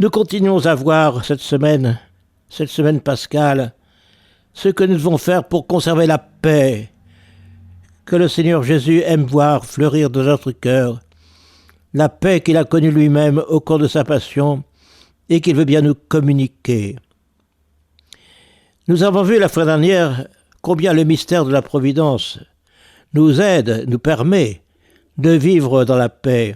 Nous continuons à voir cette semaine pascale, ce que nous devons faire pour conserver la paix que le Seigneur Jésus aime voir fleurir dans notre cœur, la paix qu'il a connue lui-même au cours de sa passion et qu'il veut bien nous communiquer. Nous avons vu la fois dernière combien le mystère de la providence nous aide, nous permet de vivre dans la paix,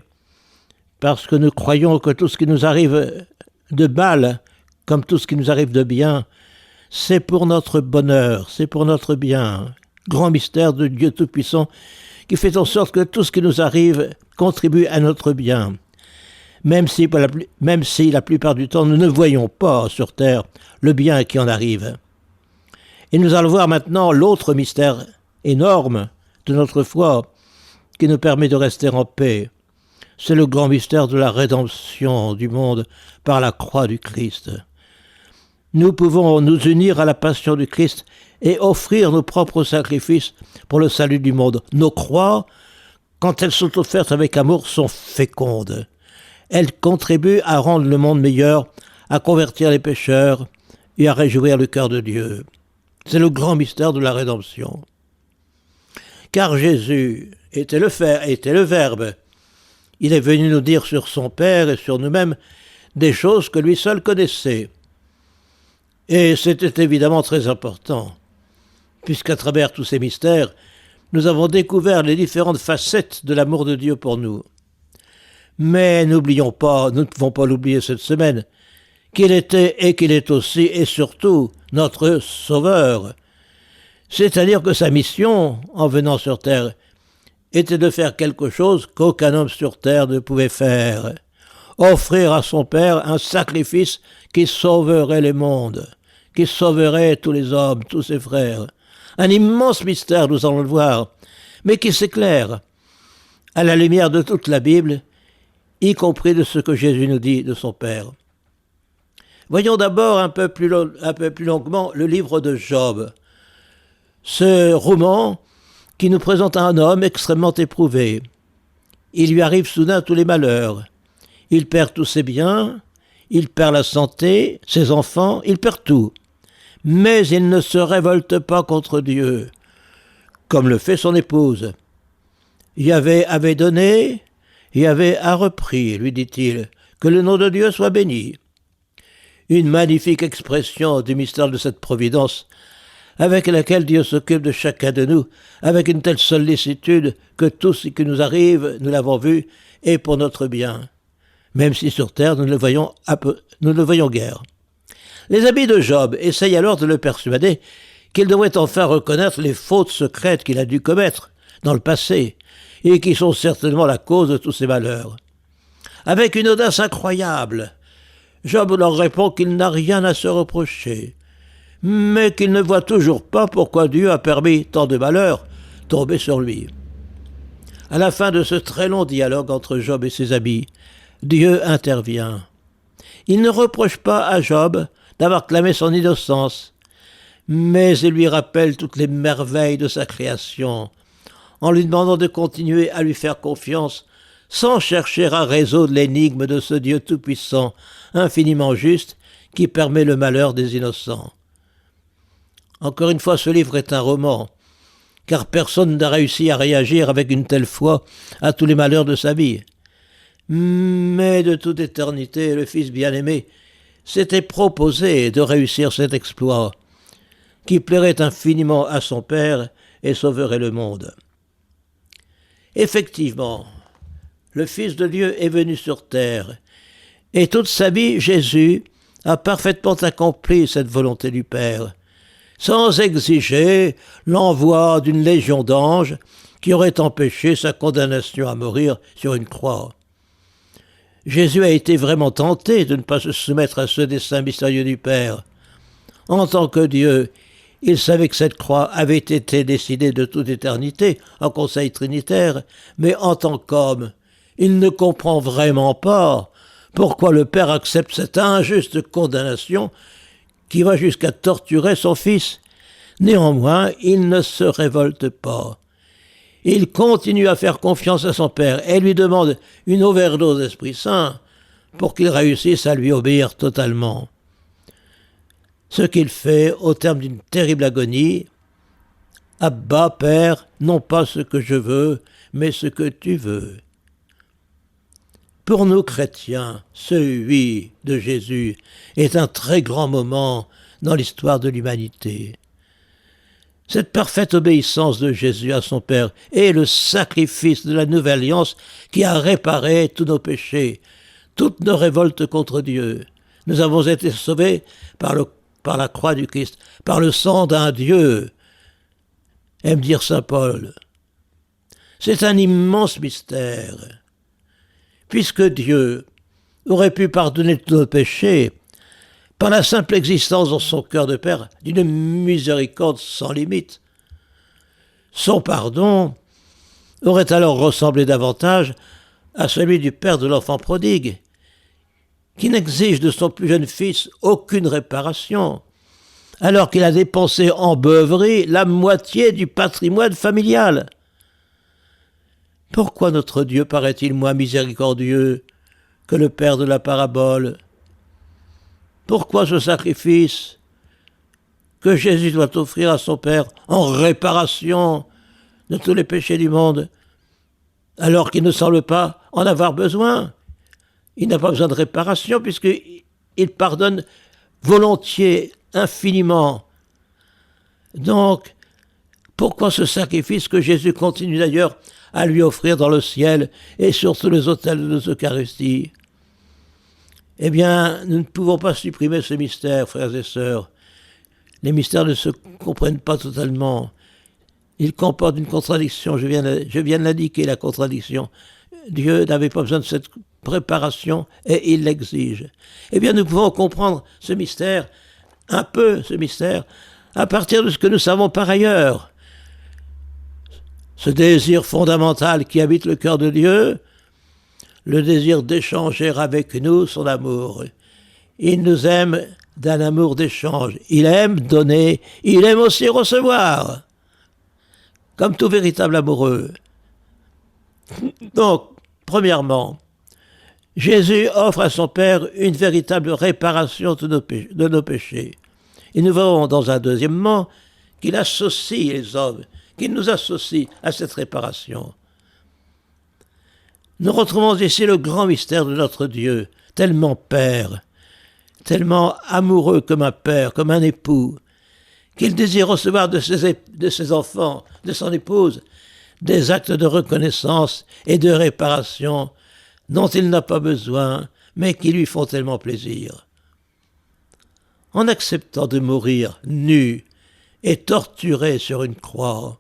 parce que nous croyons que tout ce qui nous arrive de mal, comme tout ce qui nous arrive de bien, c'est pour notre bonheur, c'est pour notre bien. Grand mystère de Dieu Tout-Puissant qui fait en sorte que tout ce qui nous arrive contribue à notre bien. Même si la plupart du temps nous ne voyons pas sur terre le bien qui en arrive. Et nous allons voir maintenant l'autre mystère énorme de notre foi qui nous permet de rester en paix. C'est le grand mystère de la rédemption du monde par la croix du Christ. Nous pouvons nous unir à la passion du Christ et offrir nos propres sacrifices pour le salut du monde. Nos croix, quand elles sont offertes avec amour, sont fécondes. Elles contribuent à rendre le monde meilleur, à convertir les pécheurs et à réjouir le cœur de Dieu. C'est le grand mystère de la rédemption. Car Jésus était le Verbe. Il est venu nous dire sur son Père et sur nous-mêmes des choses que lui seul connaissait. Et c'était évidemment très important, puisqu'à travers tous ces mystères, nous avons découvert les différentes facettes de l'amour de Dieu pour nous. Mais n'oublions pas, nous ne pouvons pas l'oublier cette semaine, qu'il était et qu'il est aussi et surtout notre Sauveur. C'est-à-dire que sa mission, en venant sur terre, était de faire quelque chose qu'aucun homme sur terre ne pouvait faire. Offrir à son Père un sacrifice qui sauverait le monde, qui sauverait tous les hommes, tous ses frères. Un immense mystère, nous allons le voir, mais qui s'éclaire à la lumière de toute la Bible, y compris de ce que Jésus nous dit de son Père. Voyons d'abord un peu plus longuement le livre de Job. Ce roman qui nous présente un homme extrêmement éprouvé. Il lui arrive soudain tous les malheurs. Il perd tous ses biens, il perd la santé, ses enfants, il perd tout. Mais il ne se révolte pas contre Dieu, comme le fait son épouse. Yahvé avait donné, Yahvé a repris, lui dit-il, que le nom de Dieu soit béni. Une magnifique expression du mystère de cette providence avec laquelle Dieu s'occupe de chacun de nous, avec une telle sollicitude que tout ce qui nous arrive, nous l'avons vu, est pour notre bien, même si sur terre nous ne le voyons guère. Les amis de Job essayent alors de le persuader qu'il devrait enfin reconnaître les fautes secrètes qu'il a dû commettre dans le passé, et qui sont certainement la cause de tous ses malheurs. Avec une audace incroyable, Job leur répond qu'il n'a rien à se reprocher, mais qu'il ne voit toujours pas pourquoi Dieu a permis tant de malheurs tomber sur lui. À la fin de ce très long dialogue entre Job et ses amis, Dieu intervient. Il ne reproche pas à Job d'avoir clamé son innocence, mais il lui rappelle toutes les merveilles de sa création, en lui demandant de continuer à lui faire confiance sans chercher à résoudre l'énigme de ce Dieu tout-puissant, infiniment juste, qui permet le malheur des innocents. Encore une fois, ce livre est un roman, car personne n'a réussi à réagir avec une telle foi à tous les malheurs de sa vie. Mais de toute éternité, le Fils bien-aimé s'était proposé de réussir cet exploit, qui plairait infiniment à son Père et sauverait le monde. Effectivement, le Fils de Dieu est venu sur terre, et toute sa vie, Jésus a parfaitement accompli cette volonté du Père, sans exiger l'envoi d'une légion d'anges qui aurait empêché sa condamnation à mourir sur une croix. Jésus a été vraiment tenté de ne pas se soumettre à ce dessein mystérieux du Père. En tant que Dieu, il savait que cette croix avait été décidée de toute éternité en conseil trinitaire, mais en tant qu'homme, il ne comprend vraiment pas pourquoi le Père accepte cette injuste condamnation qui va jusqu'à torturer son Fils. Néanmoins, il ne se révolte pas. Il continue à faire confiance à son Père et lui demande une overdose d'Esprit Saint pour qu'il réussisse à lui obéir totalement. Ce qu'il fait au terme d'une terrible agonie. « Abba, Père, non pas ce que je veux, mais ce que tu veux. » Pour nous chrétiens, ce oui de Jésus est un très grand moment dans l'histoire de l'humanité. Cette parfaite obéissance de Jésus à son Père est le sacrifice de la nouvelle alliance qui a réparé tous nos péchés, toutes nos révoltes contre Dieu. Nous avons été sauvés par la croix du Christ, par le sang d'un Dieu, aime dire saint Paul. C'est un immense mystère. Puisque Dieu aurait pu pardonner tous nos péchés par la simple existence dans son cœur de Père d'une miséricorde sans limite, son pardon aurait alors ressemblé davantage à celui du père de l'enfant prodigue, qui n'exige de son plus jeune fils aucune réparation, alors qu'il a dépensé en beuverie la moitié du patrimoine familial. Pourquoi notre Dieu paraît-il moins miséricordieux que le père de la parabole? Pourquoi ce sacrifice que Jésus doit offrir à son Père en réparation de tous les péchés du monde, alors qu'il ne semble pas en avoir besoin? Il n'a pas besoin de réparation puisqu'il pardonne volontiers, infiniment. Donc, pourquoi ce sacrifice que Jésus continue d'ailleurs à lui offrir dans le ciel et sur tous les autels de l'Eucharistie? Eh bien, nous ne pouvons pas supprimer ce mystère, frères et sœurs. Les mystères ne se comprennent pas totalement. Ils comportent une contradiction, je viens de l'indiquer, la contradiction. Dieu n'avait pas besoin de cette préparation et il l'exige. Eh bien, nous pouvons comprendre ce mystère, un peu ce mystère, à partir de ce que nous savons par ailleurs. Ce désir fondamental qui habite le cœur de Dieu, le désir d'échanger avec nous son amour. Il nous aime d'un amour d'échange. Il aime donner, il aime aussi recevoir, comme tout véritable amoureux. Donc, premièrement, Jésus offre à son Père une véritable réparation de nos péchés. Et nous verrons dans un deuxièmement qu'il associe les hommes, qu'il nous associe à cette réparation. Nous retrouvons ici le grand mystère de notre Dieu, tellement Père, tellement amoureux comme un père, comme un époux, qu'il désire recevoir de ses enfants, de son épouse, des actes de reconnaissance et de réparation dont il n'a pas besoin, mais qui lui font tellement plaisir. En acceptant de mourir nu et torturé sur une croix,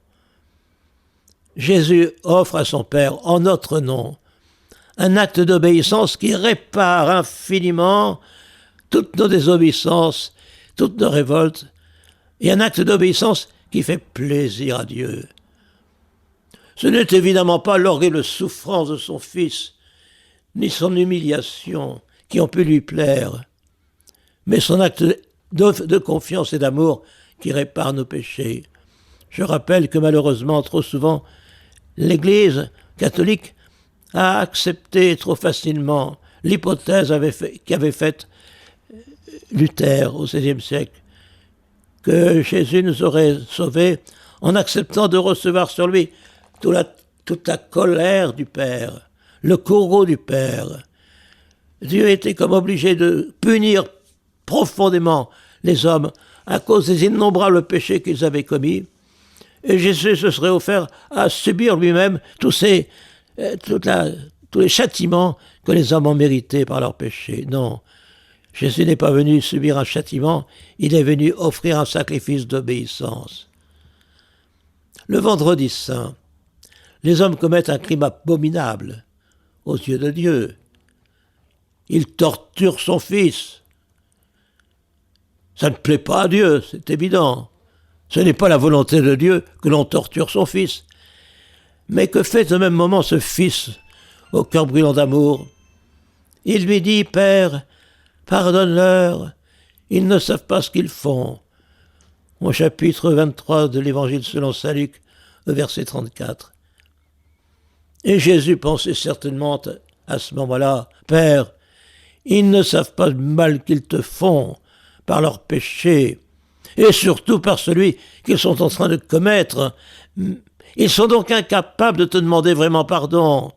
Jésus offre à son Père, en notre nom, un acte d'obéissance qui répare infiniment toutes nos désobéissances, toutes nos révoltes, et un acte d'obéissance qui fait plaisir à Dieu. Ce n'est évidemment pas l'horrible souffrance de son Fils, ni son humiliation qui ont pu lui plaire, mais son acte de confiance et d'amour qui répare nos péchés. Je rappelle que malheureusement, trop souvent, l'Église catholique a accepté trop facilement l'hypothèse qu'avait faite Luther au XVIe siècle, que Jésus nous aurait sauvés en acceptant de recevoir sur lui toute la colère du Père, le courroux du Père. Dieu était comme obligé de punir profondément les hommes à cause des innombrables péchés qu'ils avaient commis, et Jésus se serait offert à subir lui-même tous les châtiments que les hommes ont mérités par leurs péchés. Non, Jésus n'est pas venu subir un châtiment, il est venu offrir un sacrifice d'obéissance. Le vendredi saint, les hommes commettent un crime abominable aux yeux de Dieu. Ils torturent son Fils. Ça ne plaît pas à Dieu, c'est évident. Ce n'est pas la volonté de Dieu que l'on torture son Fils. Mais que fait au même moment ce Fils, au cœur brûlant d'amour? Il lui dit, « Père, pardonne-leur, ils ne savent pas ce qu'ils font. » Au chapitre 23 de l'Évangile selon saint Luc, au verset 34. Et Jésus pensait certainement à ce moment-là, « Père, Ils ne savent pas le mal qu'ils te font par leurs péchés, et surtout par celui qu'ils sont en train de commettre. Ils sont donc incapables de te demander vraiment pardon,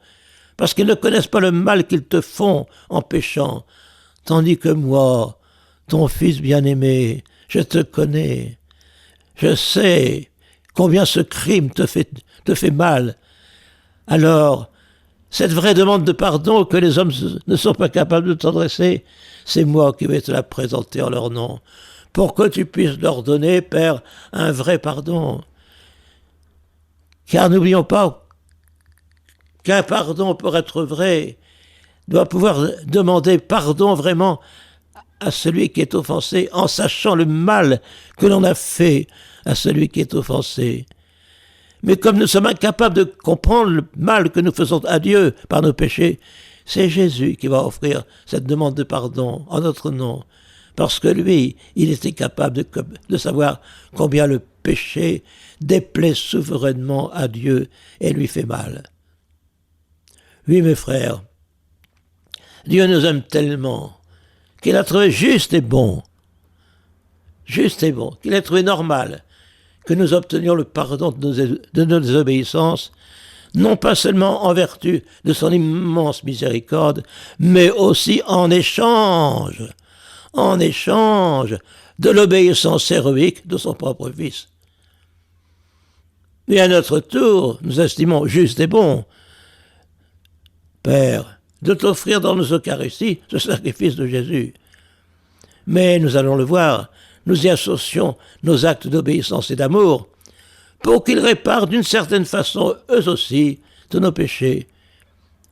parce qu'ils ne connaissent pas le mal qu'ils te font en péchant. Tandis que moi, ton fils bien-aimé, je te connais. Je sais combien ce crime te fait mal. Alors, cette vraie demande de pardon que les hommes ne sont pas capables de t'adresser, c'est moi qui vais te la présenter en leur nom, pour que tu puisses leur donner, Père, un vrai pardon. Car n'oublions pas qu'un pardon, pour être vrai, doit pouvoir demander pardon vraiment à celui qui est offensé, en sachant le mal que l'on a fait à celui qui est offensé. Mais comme nous sommes incapables de comprendre le mal que nous faisons à Dieu par nos péchés, c'est Jésus qui va offrir cette demande de pardon en notre nom. Parce que lui, il était capable de savoir combien le péché déplaît souverainement à Dieu et lui fait mal. Oui, mes frères, Dieu nous aime tellement qu'il a trouvé juste et bon, qu'il a trouvé normal que nous obtenions le pardon de nos désobéissances, non pas seulement en vertu de son immense miséricorde, mais aussi en échange de l'obéissance héroïque de son propre Fils. Et à notre tour, nous estimons juste et bon, Père, de t'offrir dans nos Eucharisties ce sacrifice de Jésus. Mais nous allons le voir, nous y associons nos actes d'obéissance et d'amour pour qu'ils réparent d'une certaine façon, eux aussi, de nos péchés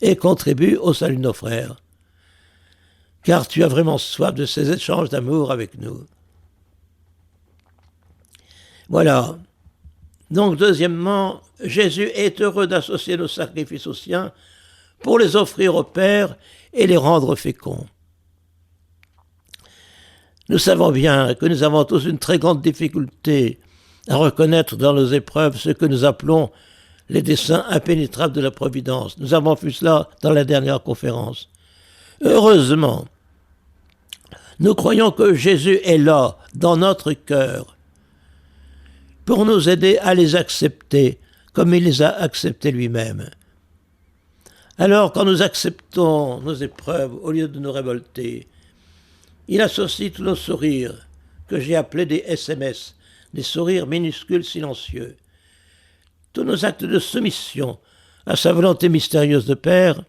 et contribuent au salut de nos frères. Car tu as vraiment soif de ces échanges d'amour avec nous. Voilà. Donc, deuxièmement, Jésus est heureux d'associer nos sacrifices aux siens pour les offrir au Père et les rendre féconds. Nous savons bien que nous avons tous une très grande difficulté à reconnaître dans nos épreuves ce que nous appelons les desseins impénétrables de la Providence. Nous avons vu cela dans la dernière conférence. Heureusement, nous croyons que Jésus est là, dans notre cœur, pour nous aider à les accepter comme il les a acceptés lui-même. Alors, quand nous acceptons nos épreuves au lieu de nous révolter, il associe tous nos sourires, que j'ai appelés des SMS, des sourires minuscules silencieux. Tous nos actes de soumission à sa volonté mystérieuse de Père,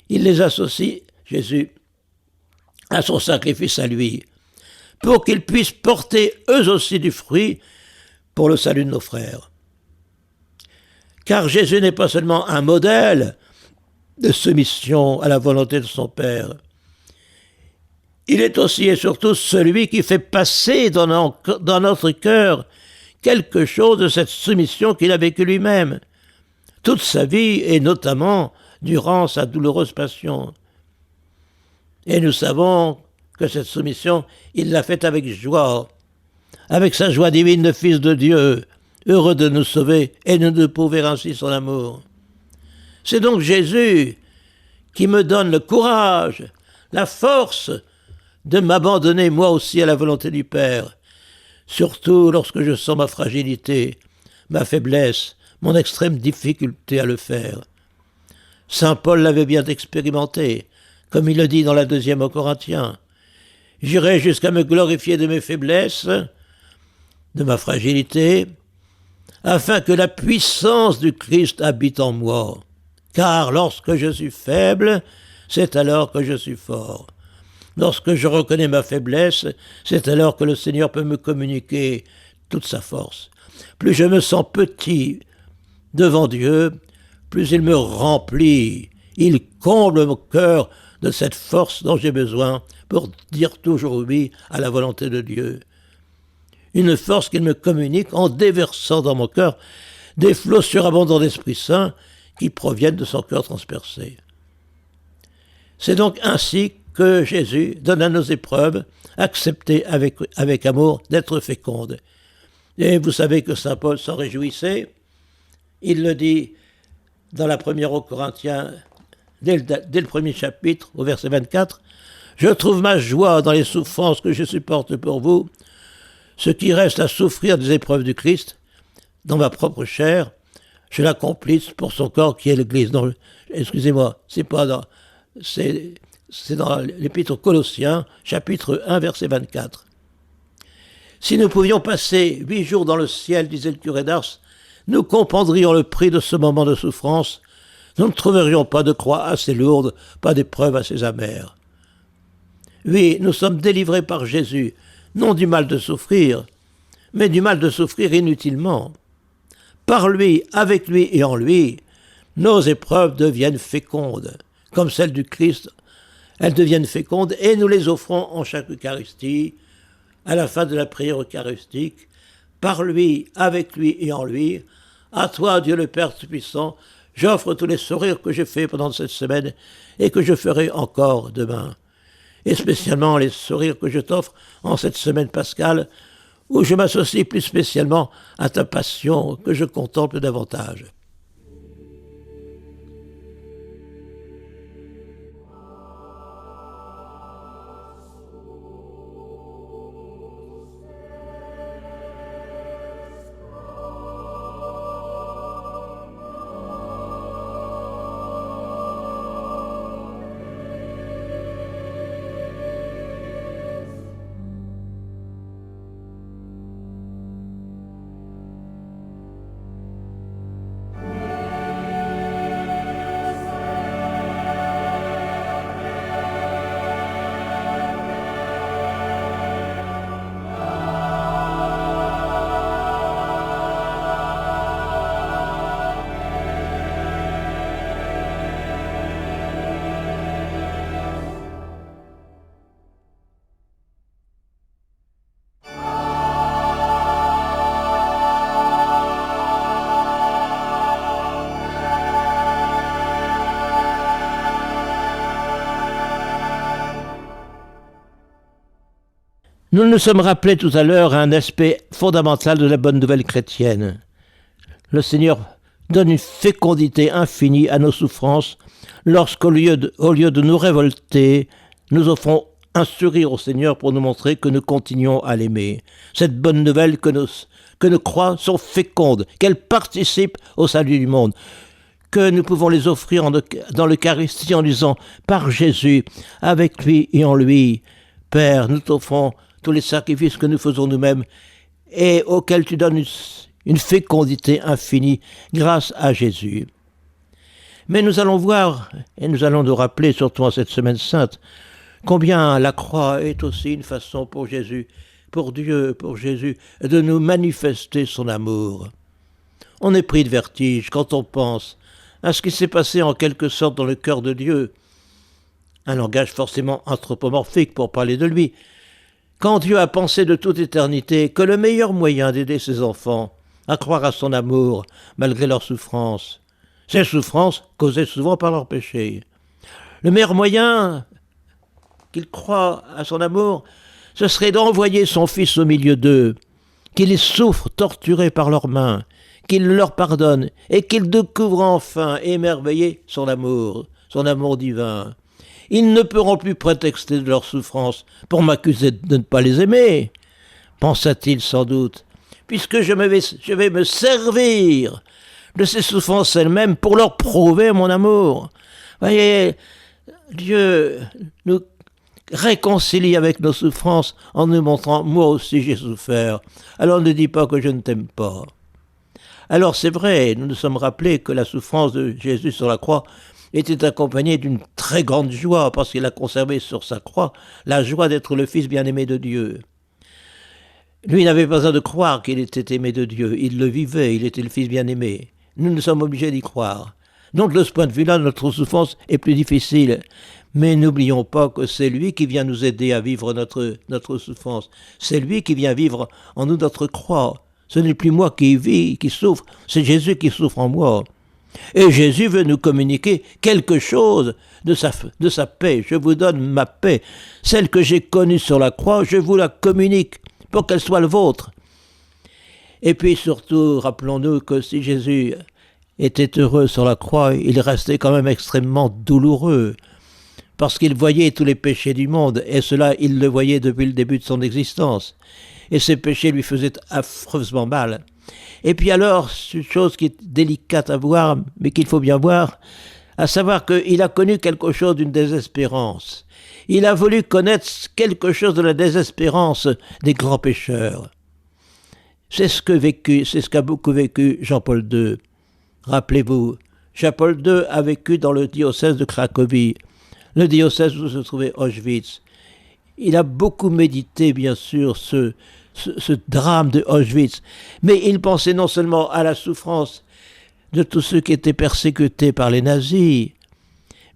il les associe, Jésus, à son sacrifice à lui, pour qu'ils puissent porter eux aussi du fruit pour le salut de nos frères. Car Jésus n'est pas seulement un modèle de soumission à la volonté de son Père, il est aussi et surtout celui qui fait passer dans notre cœur quelque chose de cette soumission qu'il a vécue lui-même, toute sa vie et notamment durant sa douloureuse passion. Et nous savons que cette soumission, il l'a faite avec joie, avec sa joie divine de Fils de Dieu, heureux de nous sauver et de nous prouver ainsi son amour. C'est donc Jésus qui me donne le courage, la force de m'abandonner moi aussi à la volonté du Père, surtout lorsque je sens ma fragilité, ma faiblesse, mon extrême difficulté à le faire. Saint Paul l'avait bien expérimenté, comme il le dit dans la 2e aux Corinthiens. J'irai jusqu'à me glorifier de mes faiblesses, de ma fragilité, afin que la puissance du Christ habite en moi. Car lorsque je suis faible, c'est alors que je suis fort. Lorsque je reconnais ma faiblesse, c'est alors que le Seigneur peut me communiquer toute sa force. Plus je me sens petit devant Dieu, plus il me remplit, il comble mon cœur de cette force dont j'ai besoin pour dire toujours oui à la volonté de Dieu. Une force qu'il me communique en déversant dans mon cœur des flots surabondants d'Esprit Saint qui proviennent de son cœur transpercé. C'est donc ainsi que Jésus donne à nos épreuves, acceptées avec amour, d'être fécondes. Et vous savez que saint Paul s'en réjouissait. Il le dit dans la 1 aux Corinthiens, dès le premier chapitre, au verset 24, Je trouve ma joie dans les souffrances que je supporte pour vous, ce qui reste à souffrir des épreuves du Christ, dans ma propre chair, je l'accomplisse pour son corps qui est l'Église. Non, excusez-moi, c'est dans l'Épître aux Colossiens, chapitre 1, verset 24. Si nous pouvions passer 8 jours dans le ciel, disait le curé d'Ars, nous comprendrions le prix de ce moment de souffrance. Nous ne trouverions pas de croix assez lourde, pas d'épreuve assez amère. Oui, nous sommes délivrés par Jésus, non du mal de souffrir, mais du mal de souffrir inutilement. Par lui, avec lui et en lui, nos épreuves deviennent fécondes, comme celles du Christ. Elles deviennent fécondes et nous les offrons en chaque Eucharistie, à la fin de la prière eucharistique. Par lui, avec lui et en lui, à toi, Dieu le Père Tout-Puissant, j'offre tous les sourires que j'ai faits pendant cette semaine et que je ferai encore demain. Et spécialement les sourires que je t'offre en cette semaine pascale, où je m'associe plus spécialement à ta passion que je contemple davantage. Nous nous sommes rappelés tout à l'heure un aspect fondamental de la bonne nouvelle chrétienne. Le Seigneur donne une fécondité infinie à nos souffrances lorsqu'au lieu de nous révolter, nous offrons un sourire au Seigneur pour nous montrer que nous continuons à l'aimer. Cette bonne nouvelle que nos croix sont fécondes, qu'elles participent au salut du monde, que nous pouvons les offrir dans l'Eucharistie en disant « Par Jésus, avec lui et en lui, Père, nous t'offrons tous les sacrifices que nous faisons nous-mêmes et auxquels tu donnes une fécondité infinie grâce à Jésus. » Mais nous allons voir, et nous allons nous rappeler, surtout en cette semaine sainte, combien la croix est aussi une façon pour Jésus, pour Dieu, pour Jésus, de nous manifester son amour. On est pris de vertige quand on pense à ce qui s'est passé en quelque sorte dans le cœur de Dieu, un langage forcément anthropomorphique pour parler de lui, quand Dieu a pensé de toute éternité que le meilleur moyen d'aider ses enfants à croire à son amour, malgré leurs souffrances, ces souffrances causées souvent par leurs péchés, le meilleur moyen qu'ils croient à son amour, ce serait d'envoyer son Fils au milieu d'eux, qu'ils souffrent torturés par leurs mains, qu'il leur pardonne et qu'ils découvrent enfin émerveillé son amour divin. Ils ne pourront plus prétexter de leur souffrance pour m'accuser de ne pas les aimer, pensa-t-il sans doute, puisque je vais me servir de ces souffrances elles-mêmes pour leur prouver mon amour. Voyez, Dieu nous réconcilie avec nos souffrances en nous montrant « moi aussi j'ai souffert, alors ne dis pas que je ne t'aime pas ». Alors c'est vrai, nous nous sommes rappelés que la souffrance de Jésus sur la croix était accompagné d'une très grande joie, parce qu'il a conservé sur sa croix la joie d'être le Fils bien-aimé de Dieu. Lui n'avait pas besoin de croire qu'il était aimé de Dieu, il le vivait, il était le Fils bien-aimé. Nous sommes obligés d'y croire. Donc de ce point de vue-là, notre souffrance est plus difficile. Mais n'oublions pas que c'est lui qui vient nous aider à vivre notre souffrance. C'est lui qui vient vivre en nous notre croix. Ce n'est plus moi qui vis, qui souffre, c'est Jésus qui souffre en moi. Et Jésus veut nous communiquer quelque chose de sa paix. Je vous donne ma paix. Celle que j'ai connue sur la croix, je vous la communique pour qu'elle soit le vôtre. Et puis surtout, rappelons-nous que si Jésus était heureux sur la croix, il restait quand même extrêmement douloureux. parce qu'il voyait tous les péchés du monde, et cela, il le voyait depuis le début de son existence. Et ces péchés lui faisaient affreusement mal. Et puis alors, une chose qui est délicate à voir, mais qu'il faut bien voir, à savoir qu'il a connu quelque chose d'une désespérance. Il a voulu connaître quelque chose de la désespérance des grands pécheurs. C'est ce qu'a beaucoup vécu Jean-Paul II. Rappelez-vous, Jean-Paul II a vécu dans le diocèse de Cracovie, le diocèse où se trouvait Auschwitz. Il a beaucoup médité, bien sûr, ce drame de Auschwitz, mais il pensait non seulement à la souffrance de tous ceux qui étaient persécutés par les nazis,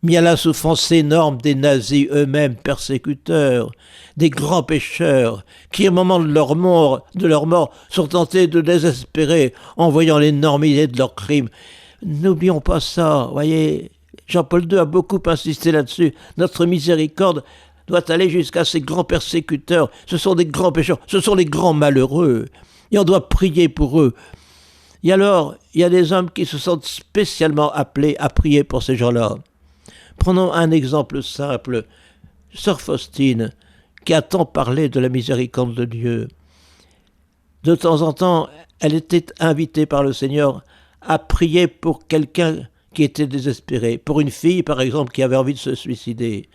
mais à la souffrance énorme des nazis eux-mêmes persécuteurs, des grands pécheurs, qui au moment de leur mort, sont tentés de désespérer en voyant l'énormité de leurs crimes. N'oublions pas ça, voyez, Jean-Paul II a beaucoup insisté là-dessus. Notre miséricorde doit aller jusqu'à ces grands persécuteurs. Ce sont des grands pécheurs, ce sont les grands malheureux. Et on doit prier pour eux. Et alors, il y a des hommes qui se sentent spécialement appelés à prier pour ces gens-là. Prenons un exemple simple. Sœur Faustine, qui a tant parlé de la miséricorde de Dieu. De temps en temps, elle était invitée par le Seigneur à prier pour quelqu'un qui était désespéré, pour une fille par exemple qui avait envie de se suicider.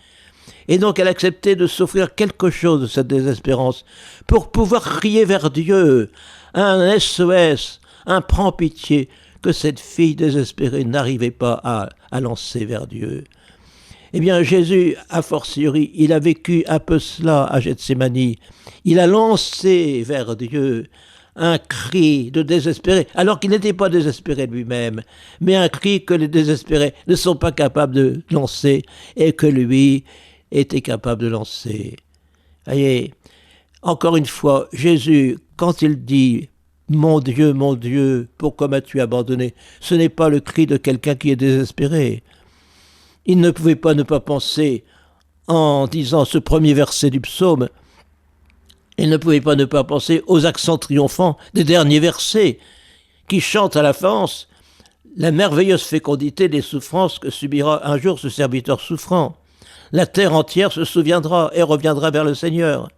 Et donc elle acceptait de s'offrir quelque chose de cette désespérance pour pouvoir crier vers Dieu, un SOS, un prends pitié que cette fille désespérée n'arrivait pas à lancer vers Dieu. Eh bien Jésus, a fortiori, il a vécu un peu cela à Gethsémani. Il a lancé vers Dieu un cri de désespéré, alors qu'il n'était pas désespéré lui-même, mais un cri que les désespérés ne sont pas capables de lancer et que lui était capable de lancer. Voyez, encore une fois, Jésus, quand il dit « Mon Dieu, pourquoi m'as-tu abandonné ?» ce n'est pas le cri de quelqu'un qui est désespéré. Il ne pouvait pas ne pas penser, en disant ce premier verset du psaume, il ne pouvait pas ne pas penser aux accents triomphants des derniers versets qui chantent à la France la merveilleuse fécondité des souffrances que subira un jour ce serviteur souffrant. La terre entière se souviendra et reviendra vers le Seigneur.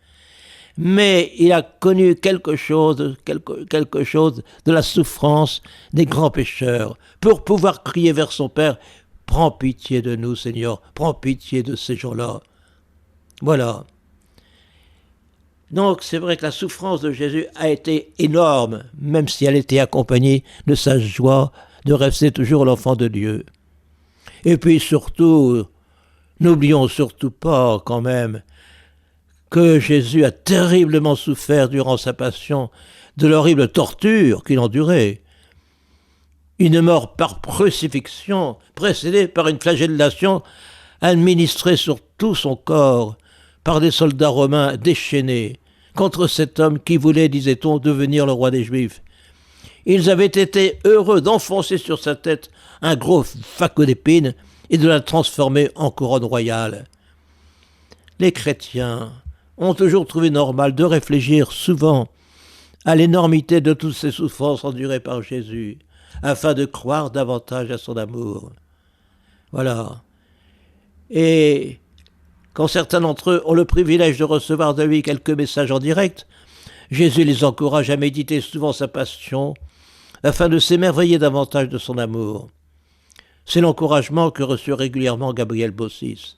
Mais il a connu quelque chose de la souffrance des grands pécheurs pour pouvoir crier vers son Père « Prends pitié de nous, Seigneur, prends pitié de ces gens-là. » Voilà. Donc c'est vrai que la souffrance de Jésus a été énorme, même si elle était accompagnée de sa joie de rester toujours l'enfant de Dieu. Et puis surtout, n'oublions surtout pas quand même que Jésus a terriblement souffert durant sa passion de l'horrible torture qu'il endurait. Une mort par crucifixion précédée par une flagellation administrée sur tout son corps par des soldats romains déchaînés contre cet homme qui voulait, disait-on, devenir le roi des Juifs. Ils avaient été heureux d'enfoncer sur sa tête un gros fagot d'épines et de la transformer en couronne royale. Les chrétiens ont toujours trouvé normal de réfléchir souvent à l'énormité de toutes ces souffrances endurées par Jésus, afin de croire davantage à son amour. Voilà. Et quand certains d'entre eux ont le privilège de recevoir de lui quelques messages en direct, Jésus les encourage à méditer souvent sa passion, afin de s'émerveiller davantage de son amour. C'est l'encouragement que reçut régulièrement Gabriel Bossis.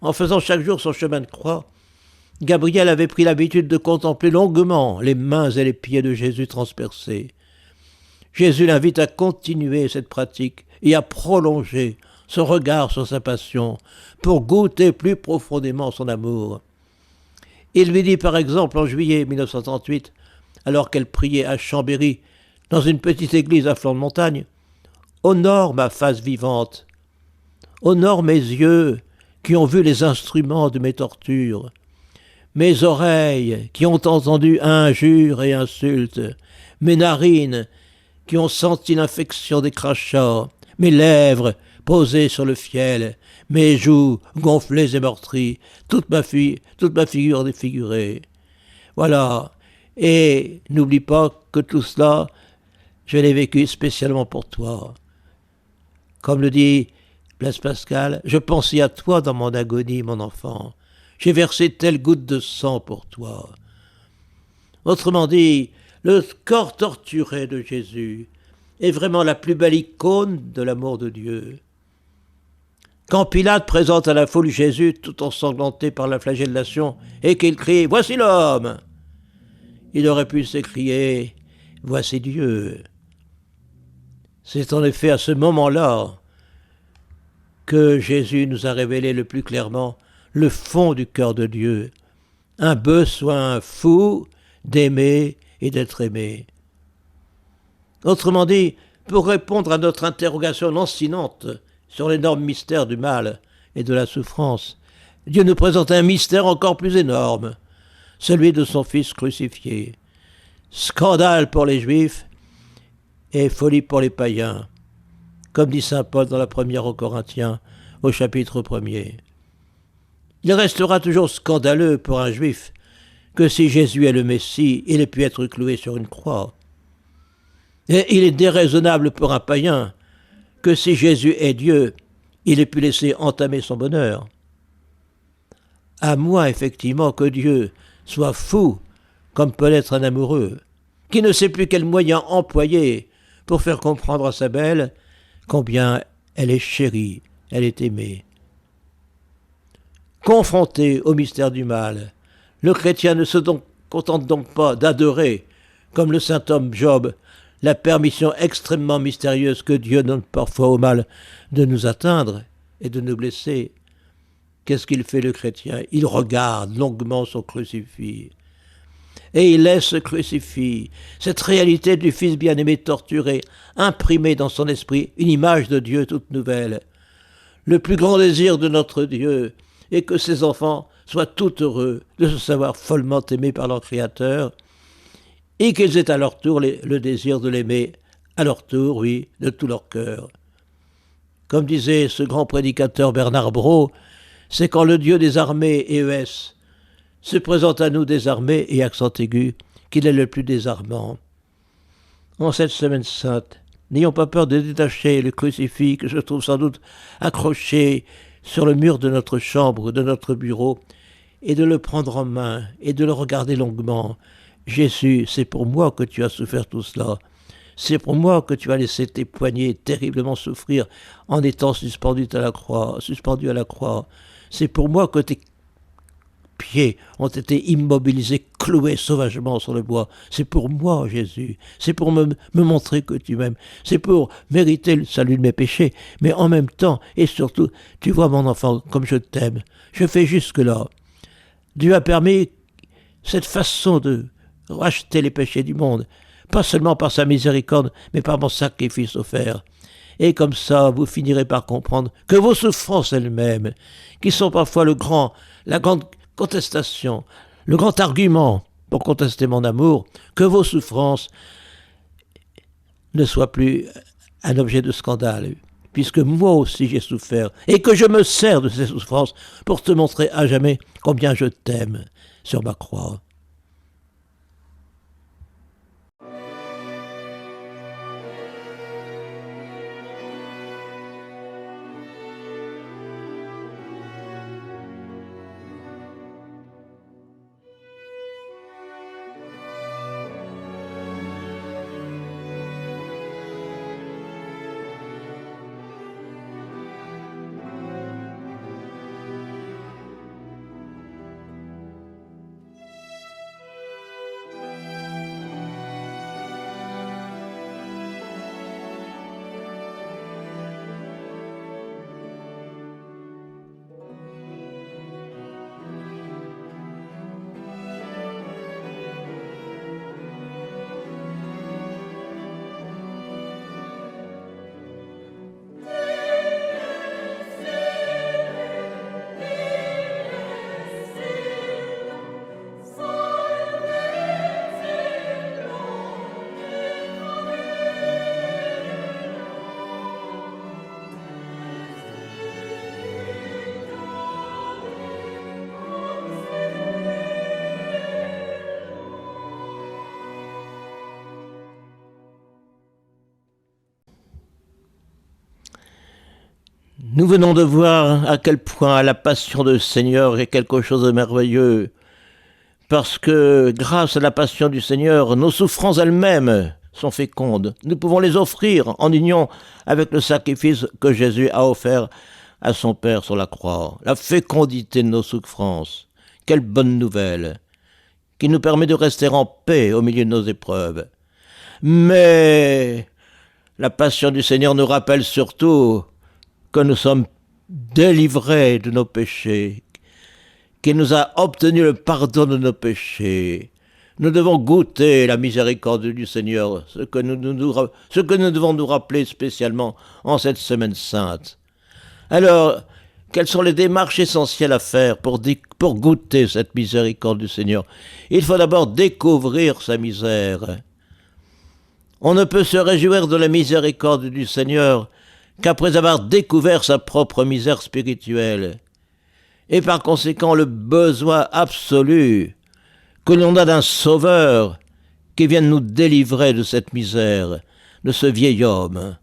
En faisant chaque jour son chemin de croix, Gabriel avait pris l'habitude de contempler longuement les mains et les pieds de Jésus transpercés. Jésus l'invite à continuer cette pratique et à prolonger son regard sur sa passion pour goûter plus profondément son amour. Il lui dit par exemple en juillet 1938, alors qu'elle priait à Chambéry, dans une petite église à flanc de montagne, « Honore ma face vivante, honore mes yeux qui ont vu les instruments de mes tortures, mes oreilles qui ont entendu injures et insultes, mes narines qui ont senti l'infection des crachats, mes lèvres posées sur le fiel, mes joues gonflées et meurtries, toute ma figure défigurée. » Voilà. Et n'oublie pas que tout cela, je l'ai vécu spécialement pour toi. Comme le dit Blaise Pascal, je pensais à toi dans mon agonie, mon enfant. J'ai versé telle goutte de sang pour toi. Autrement dit, le corps torturé de Jésus est vraiment la plus belle icône de l'amour de Dieu. Quand Pilate présente à la foule Jésus tout ensanglanté par la flagellation et qu'il crie « Voici l'homme !» il aurait pu s'écrier « Voici Dieu !» C'est en effet à ce moment-là que Jésus nous a révélé le plus clairement le fond du cœur de Dieu, un besoin fou d'aimer et d'être aimé. Autrement dit, pour répondre à notre interrogation lancinante sur l'énorme mystère du mal et de la souffrance, Dieu nous présente un mystère encore plus énorme, celui de son Fils crucifié. Scandale pour les Juifs et folie pour les païens, comme dit saint Paul dans la première aux Corinthiens, au chapitre 1er. Il restera toujours scandaleux pour un Juif que si Jésus est le Messie, il ait pu être cloué sur une croix. Et il est déraisonnable pour un païen que si Jésus est Dieu, il ait pu laisser entamer son bonheur. À moins effectivement que Dieu soit fou, comme peut l'être un amoureux, qui ne sait plus quel moyen employer pour faire comprendre à sa belle combien elle est chérie, elle est aimée. Confronté au mystère du mal, le chrétien ne se contente donc pas d'adorer, comme le saint homme Job, la permission extrêmement mystérieuse que Dieu donne parfois au mal de nous atteindre et de nous blesser. Qu'est-ce qu'il fait le chrétien? Il regarde longuement son crucifix. Et il laisse ce crucifix, cette réalité du Fils bien-aimé torturé, imprimer dans son esprit une image de Dieu toute nouvelle. Le plus grand désir de notre Dieu est que ses enfants soient tout heureux de se savoir follement aimés par leur Créateur et qu'ils aient à leur tour le désir de l'aimer, à leur tour, oui, de tout leur cœur. Comme disait ce grand prédicateur Bernard Brault, c'est quand le Dieu des armées, EES, se présente à nous désarmé et accent aigu, qu'il est le plus désarmant. En cette semaine sainte, n'ayons pas peur de détacher le crucifix que je trouve sans doute accroché sur le mur de notre chambre ou de notre bureau, et de le prendre en main et de le regarder longuement. Jésus, c'est pour moi que tu as souffert tout cela. C'est pour moi que tu as laissé tes poignets terriblement souffrir en étant suspendu à la croix. C'est pour moi que tes pieds ont été immobilisés, cloués sauvagement sur le bois. C'est pour moi, Jésus. C'est pour me montrer que tu m'aimes. C'est pour mériter le salut de mes péchés. Mais en même temps, et surtout, tu vois mon enfant, comme je t'aime. Je fais jusque-là. Dieu a permis cette façon de racheter les péchés du monde, pas seulement par sa miséricorde, mais par mon sacrifice offert. Et comme ça, vous finirez par comprendre que vos souffrances elles-mêmes, qui sont parfois la grande contestation, le grand argument pour contester mon amour, que vos souffrances ne soient plus un objet de scandale, puisque moi aussi j'ai souffert, et que je me sers de ces souffrances pour te montrer à jamais combien je t'aime sur ma croix. Nous venons de voir à quel point la passion du Seigneur est quelque chose de merveilleux, parce que grâce à la passion du Seigneur, nos souffrances elles-mêmes sont fécondes. Nous pouvons les offrir en union avec le sacrifice que Jésus a offert à son Père sur la croix. La fécondité de nos souffrances, quelle bonne nouvelle, qui nous permet de rester en paix au milieu de nos épreuves. Mais la passion du Seigneur nous rappelle surtout que nous sommes délivrés de nos péchés, qu'il nous a obtenu le pardon de nos péchés. Nous devons goûter la miséricorde du Seigneur, ce que nous devons nous rappeler spécialement en cette semaine sainte. Alors, quelles sont les démarches essentielles à faire pour goûter cette miséricorde du Seigneur? Il faut d'abord découvrir sa misère. On ne peut se réjouir de la miséricorde du Seigneur qu'après avoir découvert sa propre misère spirituelle, et par conséquent le besoin absolu que l'on a d'un Sauveur qui vienne nous délivrer de cette misère, de ce vieil homme.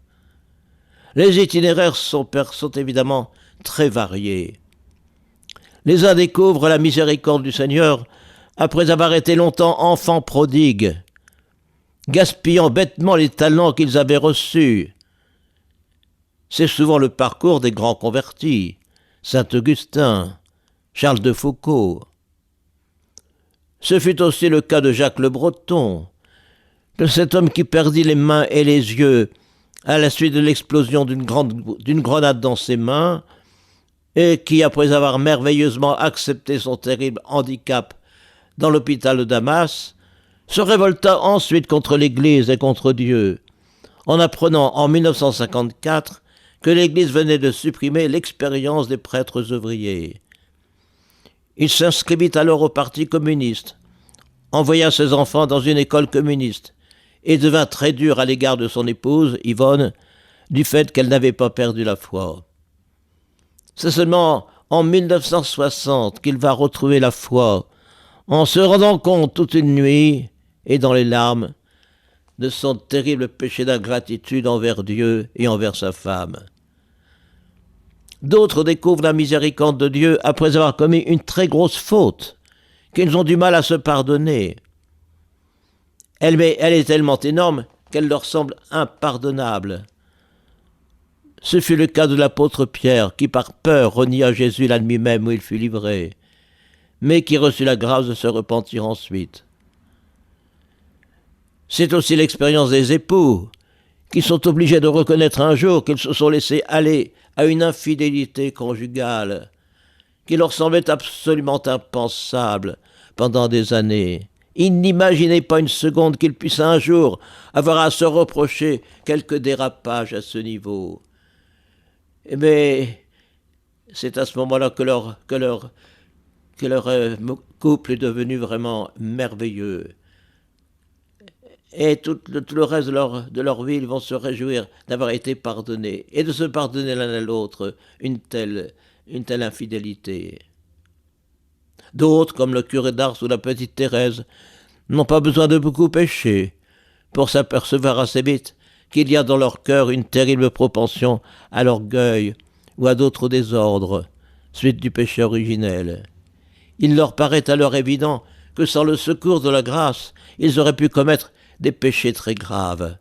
Les itinéraires sont évidemment très variés. Les uns découvrent la miséricorde du Seigneur après avoir été longtemps enfants prodigues, gaspillant bêtement les talents qu'ils avaient reçus. C'est souvent le parcours des grands convertis, Saint Augustin, Charles de Foucauld. Ce fut aussi le cas de Jacques le Breton, de cet homme qui perdit les mains et les yeux à la suite de l'explosion d'une grenade dans ses mains, et qui, après avoir merveilleusement accepté son terrible handicap dans l'hôpital de Damas, se révolta ensuite contre l'Église et contre Dieu, en apprenant en 1954 que l'Église venait de supprimer l'expérience des prêtres ouvriers. Il s'inscrivit alors au Parti communiste, envoya ses enfants dans une école communiste et devint très dur à l'égard de son épouse, Yvonne, du fait qu'elle n'avait pas perdu la foi. C'est seulement en 1960 qu'il va retrouver la foi, en se rendant compte toute une nuit et dans les larmes de son terrible péché d'ingratitude envers Dieu et envers sa femme. D'autres découvrent la miséricorde de Dieu après avoir commis une très grosse faute, qu'ils ont du mal à se pardonner. Elle est tellement énorme qu'elle leur semble impardonnable. Ce fut le cas de l'apôtre Pierre, qui par peur renia Jésus la nuit même où il fut livré, mais qui reçut la grâce de se repentir ensuite. C'est aussi l'expérience des époux, qui sont obligés de reconnaître un jour qu'ils se sont laissés aller à une infidélité conjugale, qui leur semblait absolument impensable pendant des années. Ils n'imaginaient pas une seconde qu'ils puissent un jour avoir à se reprocher quelque dérapage à ce niveau. Mais c'est à ce moment-là que leur couple est devenu vraiment merveilleux. Et tout le reste de leur vie, ils vont se réjouir d'avoir été pardonnés et de se pardonner l'un à l'autre une telle infidélité. D'autres, comme le curé d'Ars ou la petite Thérèse, n'ont pas besoin de beaucoup pécher pour s'apercevoir assez vite qu'il y a dans leur cœur une terrible propension à l'orgueil ou à d'autres désordres, suite du péché originel. Il leur paraît alors évident que sans le secours de la grâce, ils auraient pu commettre des péchés très graves.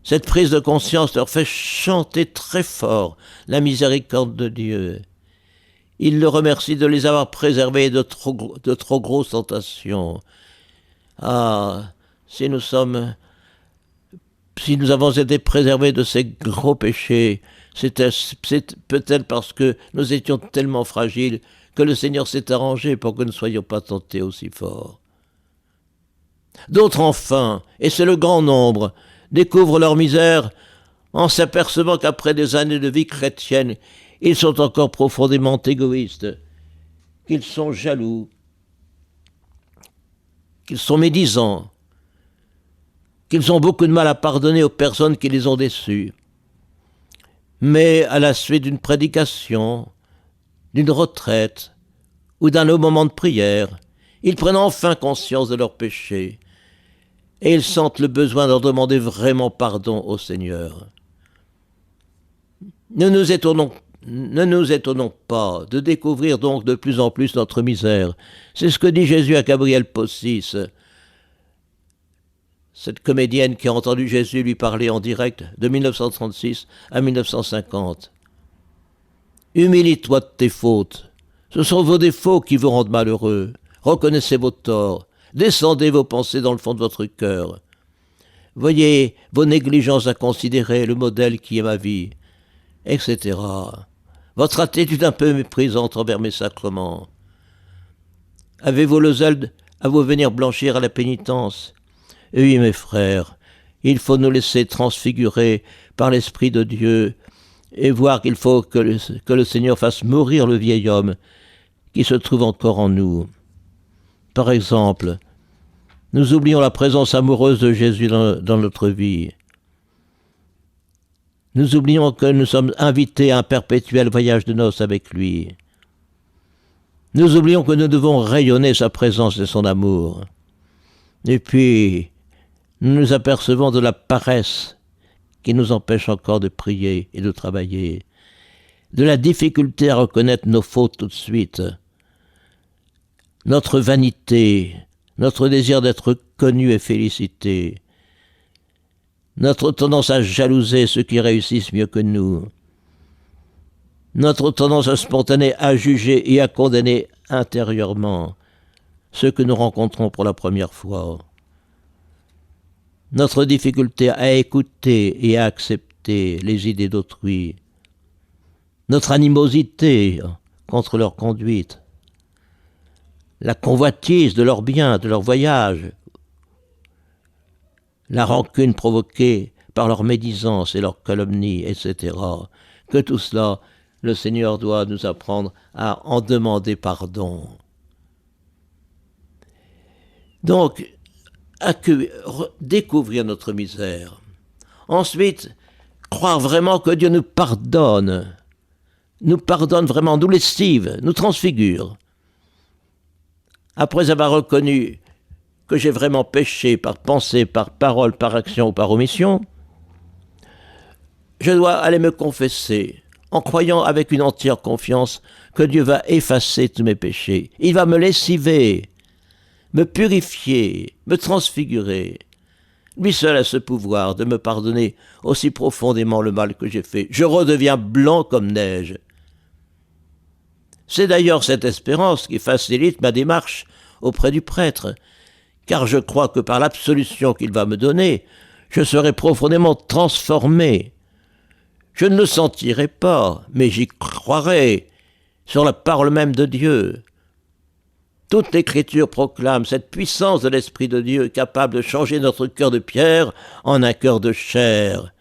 Cette prise de conscience leur fait chanter très fort la miséricorde de Dieu. Ils le remercient de les avoir préservés de trop grosses tentations. Ah, si nous avons été préservés de ces gros péchés, c'est peut-être parce que nous étions tellement fragiles que le Seigneur s'est arrangé pour que nous ne soyons pas tentés aussi fort. D'autres enfin, et c'est le grand nombre, découvrent leur misère en s'apercevant qu'après des années de vie chrétienne, ils sont encore profondément égoïstes, qu'ils sont jaloux, qu'ils sont médisants, qu'ils ont beaucoup de mal à pardonner aux personnes qui les ont déçus. Mais à la suite d'une prédication, d'une retraite ou d'un long moment de prière, ils prennent enfin conscience de leurs péchés et ils sentent le besoin d'en demander vraiment pardon au Seigneur. Ne nous étonnons pas de découvrir donc de plus en plus notre misère. C'est ce que dit Jésus à Gabrielle Possis, cette comédienne qui a entendu Jésus lui parler en direct de 1936 à 1950. Humilie-toi de tes fautes. Ce sont vos défauts qui vous rendent malheureux. Reconnaissez vos torts. Descendez vos pensées dans le fond de votre cœur. Voyez vos négligences à considérer, le modèle qui est ma vie, etc. Votre attitude un peu méprisante envers mes sacrements. Avez-vous le zèle à vous venir blanchir à la pénitence? Oui, mes frères, il faut nous laisser transfigurer par l'Esprit de Dieu et voir qu'il faut que le Seigneur fasse mourir le vieil homme qui se trouve encore en nous. Par exemple, nous oublions la présence amoureuse de Jésus dans notre vie. Nous oublions que nous sommes invités à un perpétuel voyage de noces avec lui. Nous oublions que nous devons rayonner sa présence et son amour. Et puis, nous nous apercevons de la paresse qui nous empêche encore de prier et de travailler, de la difficulté à reconnaître nos fautes tout de suite, notre vanité, notre désir d'être connu et félicité, notre tendance à jalouser ceux qui réussissent mieux que nous, notre tendance spontanée à juger et à condamner intérieurement ceux que nous rencontrons pour la première fois, notre difficulté à écouter et à accepter les idées d'autrui, notre animosité contre leur conduite, la convoitise de leurs biens, de leurs voyages, la rancune provoquée par leur médisance et leur calomnie, etc. Que tout cela, le Seigneur doit nous apprendre à en demander pardon. Donc, découvrir notre misère. Ensuite, croire vraiment que Dieu nous pardonne vraiment, nous lessive, nous transfigure. Après avoir reconnu que j'ai vraiment péché par pensée, par parole, par action ou par omission, je dois aller me confesser en croyant avec une entière confiance que Dieu va effacer tous mes péchés. Il va me lessiver, me purifier, me transfigurer. Lui seul a ce pouvoir de me pardonner aussi profondément le mal que j'ai fait. Je redeviens blanc comme neige. C'est d'ailleurs cette espérance qui facilite ma démarche auprès du prêtre, car je crois que par l'absolution qu'il va me donner, je serai profondément transformé. Je ne le sentirai pas, mais j'y croirai sur la parole même de Dieu. Toute l'Écriture proclame cette puissance de l'Esprit de Dieu capable de changer notre cœur de pierre en un cœur de chair,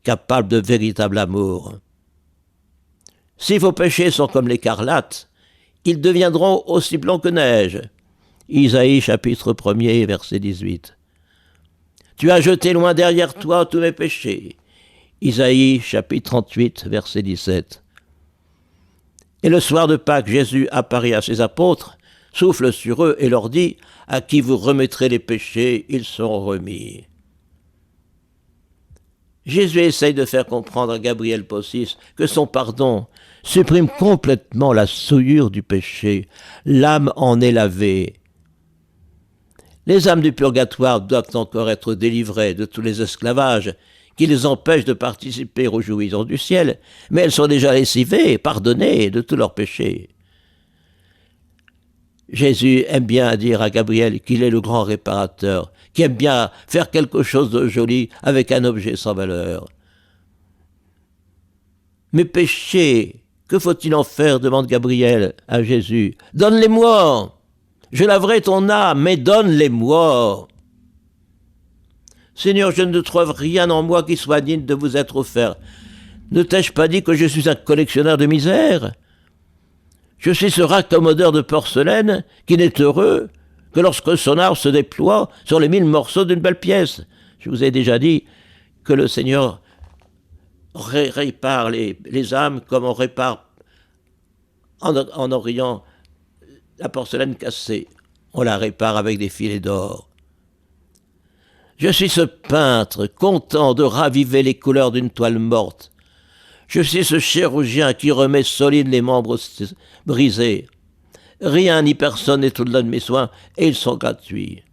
capable de véritable amour. Si vos péchés sont comme l'écarlate, ils deviendront aussi blancs que neige. Isaïe chapitre 1er, verset 18. Tu as jeté loin derrière toi tous mes péchés. Isaïe chapitre 38, verset 17. Et le soir de Pâques, Jésus apparaît à ses apôtres, souffle sur eux et leur dit « À qui vous remettrez les péchés, ils seront remis. » Jésus essaye de faire comprendre à Gabrielle Possis que son pardon supprime complètement la souillure du péché. L'âme en est lavée. Les âmes du purgatoire doivent encore être délivrées de tous les esclavages qui les empêchent de participer aux jouissances du ciel, mais elles sont déjà lessivées, pardonnées de tous leurs péchés. Jésus aime bien dire à Gabriel qu'il est le grand réparateur, qui aime bien faire quelque chose de joli avec un objet sans valeur. Mes péchés, que faut-il en faire demande Gabriel à Jésus. Donne-les-moi, je laverai ton âme, mais donne-les-moi. Seigneur, je ne trouve rien en moi qui soit digne de vous être offert. Ne t'ai-je pas dit que je suis un collectionneur de misère ? Je suis ce raccommodeur de porcelaine qui n'est heureux que lorsque son art se déploie sur les 1000 morceaux d'une belle pièce. Je vous ai déjà dit que le Seigneur répare les âmes comme on répare en Orient la porcelaine cassée. On la répare avec des filets d'or. Je suis ce peintre content de raviver les couleurs d'une toile morte. Je suis ce chirurgien qui remet solides les membres brisés. Rien ni personne n'est au-delà de mes soins et ils sont gratuits.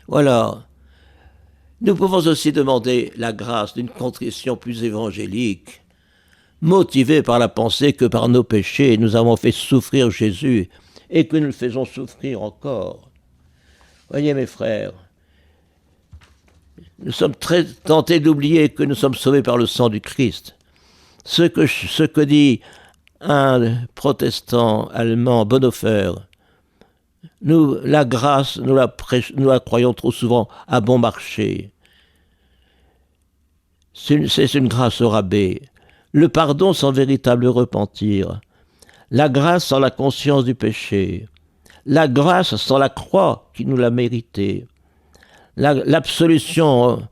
Voilà. Nous pouvons aussi demander la grâce d'une contrition plus évangélique, motivée par la pensée que par nos péchés nous avons fait souffrir Jésus et que nous le faisons souffrir encore. Voyez mes frères, nous sommes très tentés d'oublier que nous sommes sauvés par le sang du Christ. Ce que dit un protestant allemand, Bonhoeffer, nous, la grâce, nous la croyons trop souvent à bon marché. C'est une grâce au rabais. Le pardon sans véritable repentir. La grâce sans la conscience du péché. La grâce sans la croix qui nous l'a mérité. L'absolution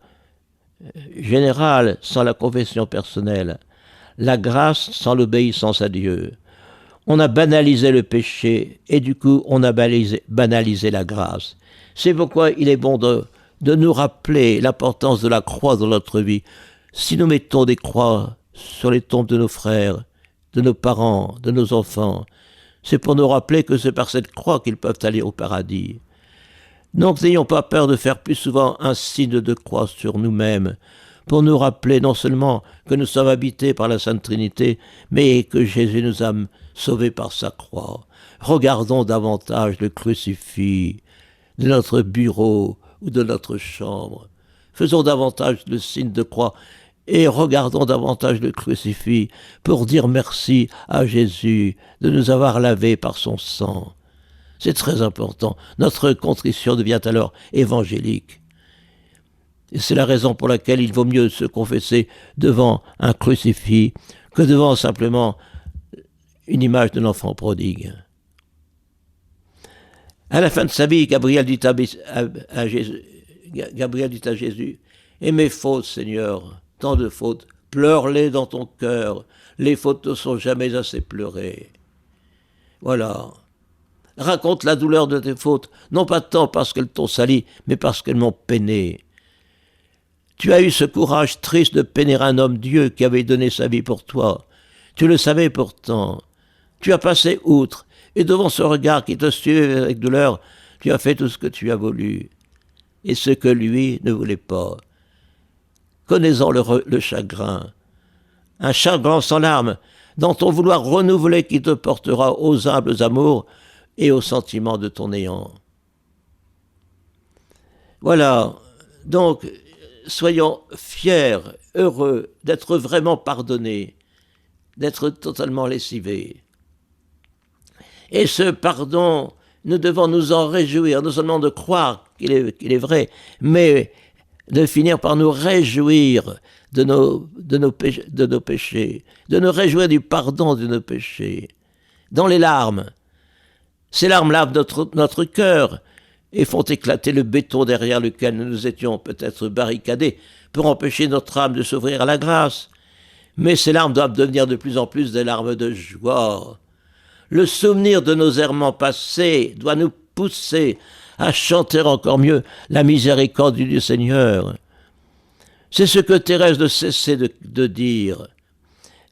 générale sans la confession personnelle. La grâce sans l'obéissance à Dieu. On a banalisé le péché et du coup on a banalisé la grâce. C'est pourquoi il est bon de nous rappeler l'importance de la croix dans notre vie. Si nous mettons des croix sur les tombes de nos frères, de nos parents, de nos enfants, c'est pour nous rappeler que c'est par cette croix qu'ils peuvent aller au paradis. Donc n'ayons pas peur de faire plus souvent un signe de croix sur nous-mêmes, pour nous rappeler non seulement que nous sommes habités par la Sainte Trinité, mais que Jésus nous a sauvés par sa croix. Regardons davantage le crucifix de notre bureau ou de notre chambre. Faisons davantage le signe de croix et regardons davantage le crucifix pour dire merci à Jésus de nous avoir lavés par son sang. C'est très important. Notre contrition devient alors évangélique. Et c'est la raison pour laquelle il vaut mieux se confesser devant un crucifix que devant simplement une image de l'enfant prodigue. À la fin de sa vie, Gabriel dit à Jésus, « Et mes fautes, Seigneur, tant de fautes, pleure-les dans ton cœur, les fautes ne sont jamais assez pleurées. » Voilà. Raconte la douleur de tes fautes, non pas tant parce qu'elles t'ont sali, mais parce qu'elles m'ont peiné. Tu as eu ce courage triste de peiner un homme Dieu qui avait donné sa vie pour toi. Tu le savais pourtant. Tu as passé outre, et devant ce regard qui te suivait avec douleur, tu as fait tout ce que tu as voulu, et ce que lui ne voulait pas. Connais-en le chagrin. Un chagrin sans larmes, dans ton vouloir renouvelé qui te portera aux humbles amours et aux sentiments de ton néant. Voilà, donc, soyons fiers, heureux d'être vraiment pardonnés, d'être totalement lessivés. Et ce pardon, nous devons nous en réjouir, non seulement de croire qu'il est vrai, mais de finir par nous réjouir de nos péchés, de nous réjouir du pardon de nos péchés, dans les larmes. Ces larmes lavent notre cœur et font éclater le béton derrière lequel nous nous étions peut-être barricadés pour empêcher notre âme de s'ouvrir à la grâce. Mais ces larmes doivent devenir de plus en plus des larmes de joie. Le souvenir de nos errements passés doit nous pousser à chanter encore mieux la miséricorde du Seigneur. C'est ce que Thérèse ne cessait de dire.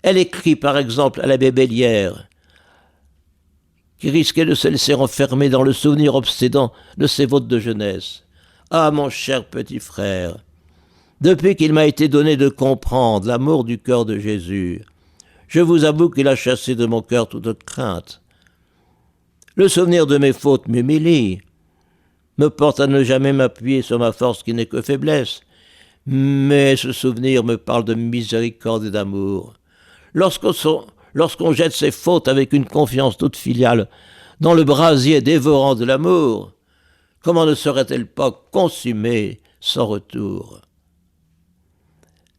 Elle écrit par exemple à l'abbé Bellière, qui risquait de se laisser enfermer dans le souvenir obsédant de ses fautes de jeunesse. « Ah, mon cher petit frère, depuis qu'il m'a été donné de comprendre l'amour du cœur de Jésus, je vous avoue qu'il a chassé de mon cœur toute crainte. Le souvenir de mes fautes m'humilie, me porte à ne jamais m'appuyer sur ma force qui n'est que faiblesse, mais ce souvenir me parle de miséricorde et d'amour. Lorsqu'on jette ses fautes avec une confiance toute filiale dans le brasier dévorant de l'amour, comment ne serait-elle pas consumée sans retour?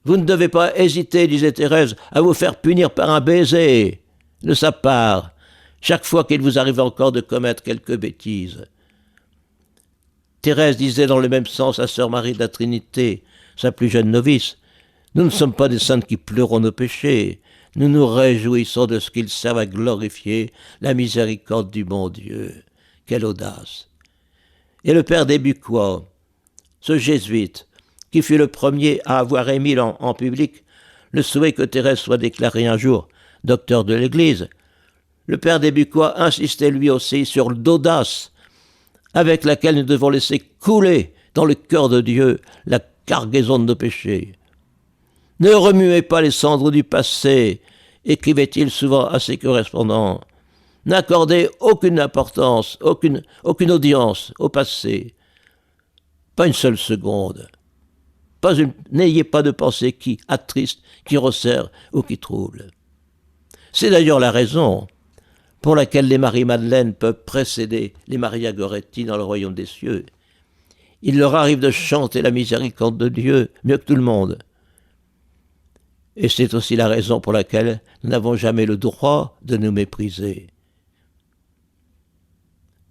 Vous ne devez pas hésiter, disait Thérèse, à vous faire punir par un baiser de sa part, chaque fois qu'il vous arrive encore de commettre quelque bêtise. Thérèse disait dans le même sens à sœur Marie de la Trinité, sa plus jeune novice, « Nous ne sommes pas des saintes qui pleurons nos péchés, nous nous réjouissons de ce qu'ils servent à glorifier la miséricorde du bon Dieu. » Quelle audace! Et le père des Bucois, ce jésuite, qui fut le premier à avoir émis en public le souhait que Thérèse soit déclarée un jour docteur de l'Église, le père des Bucquois insistait lui aussi sur l'audace avec laquelle nous devons laisser couler dans le cœur de Dieu la cargaison de nos péchés. Ne remuez pas les cendres du passé, écrivait-il souvent à ses correspondants. N'accordez aucune importance, aucune audience au passé. Pas une seule seconde. N'ayez pas de pensée qui attriste, qui resserre ou qui trouble. C'est d'ailleurs la raison pour laquelle les Marie-Madeleine peuvent précéder les Maria Goretti dans le royaume des cieux. Il leur arrive de chanter la miséricorde de Dieu mieux que tout le monde. Et c'est aussi la raison pour laquelle nous n'avons jamais le droit de nous mépriser.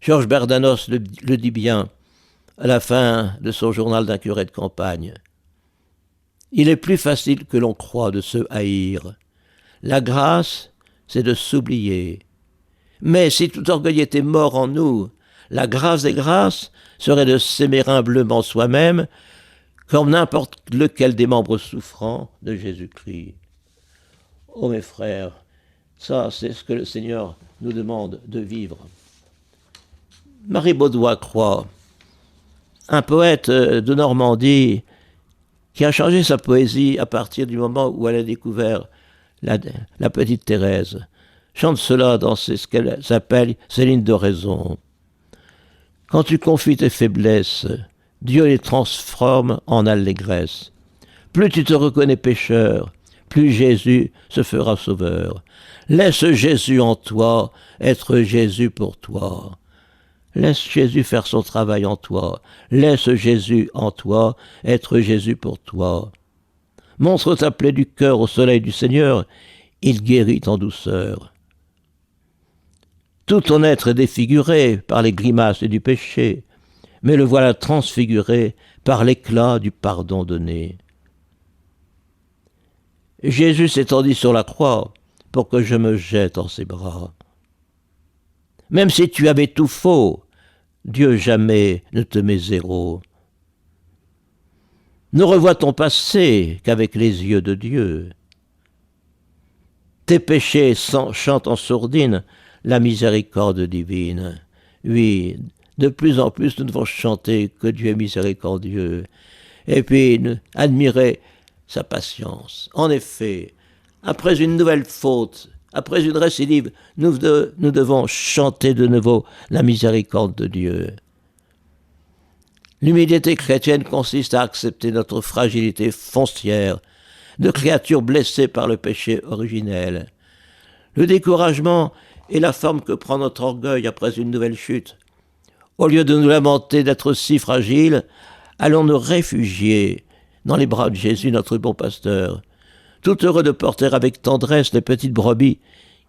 Georges Bernanos le dit bien à la fin de son journal d'un curé de campagne. Il est plus facile que l'on croit de se haïr. La grâce, c'est de s'oublier. Mais si tout orgueil était mort en nous, la grâce des grâces serait de s'aimer humblement soi-même comme n'importe lequel des membres souffrants de Jésus-Christ. Oh mes frères, ça c'est ce que le Seigneur nous demande de vivre. Marie Baudoin croit, un poète de Normandie qui a changé sa poésie à partir du moment où elle a découvert la petite Thérèse, chante cela dans ce qu'elle s'appelle ses lignes de raison. Quand tu confies tes faiblesses, Dieu les transforme en allégresse. Plus tu te reconnais pécheur, plus Jésus se fera sauveur. Laisse Jésus en toi, être Jésus pour toi. Laisse Jésus faire son travail en toi. Laisse Jésus en toi, être Jésus pour toi. Montre ta plaie du cœur au soleil du Seigneur, il guérit en douceur. Tout ton être est défiguré par les grimaces du péché, mais le voilà transfiguré par l'éclat du pardon donné. Jésus s'étendit sur la croix pour que je me jette en ses bras. Même si tu avais tout faux, Dieu jamais ne te met zéro. Ne revois ton passé qu'avec les yeux de Dieu. Tes péchés chantent en sourdine la miséricorde divine. Oui, de plus en plus nous devons chanter que Dieu est miséricordieux et puis admirer sa patience. En effet, après une nouvelle faute, après une récidive, nous devons chanter de nouveau la miséricorde de Dieu. L'humilité chrétienne consiste à accepter notre fragilité foncière, de créatures blessées par le péché originel. Le découragement est la forme que prend notre orgueil après une nouvelle chute. Au lieu de nous lamenter d'être si fragiles, allons nous réfugier dans les bras de Jésus, notre bon pasteur, tout heureux de porter avec tendresse les petites brebis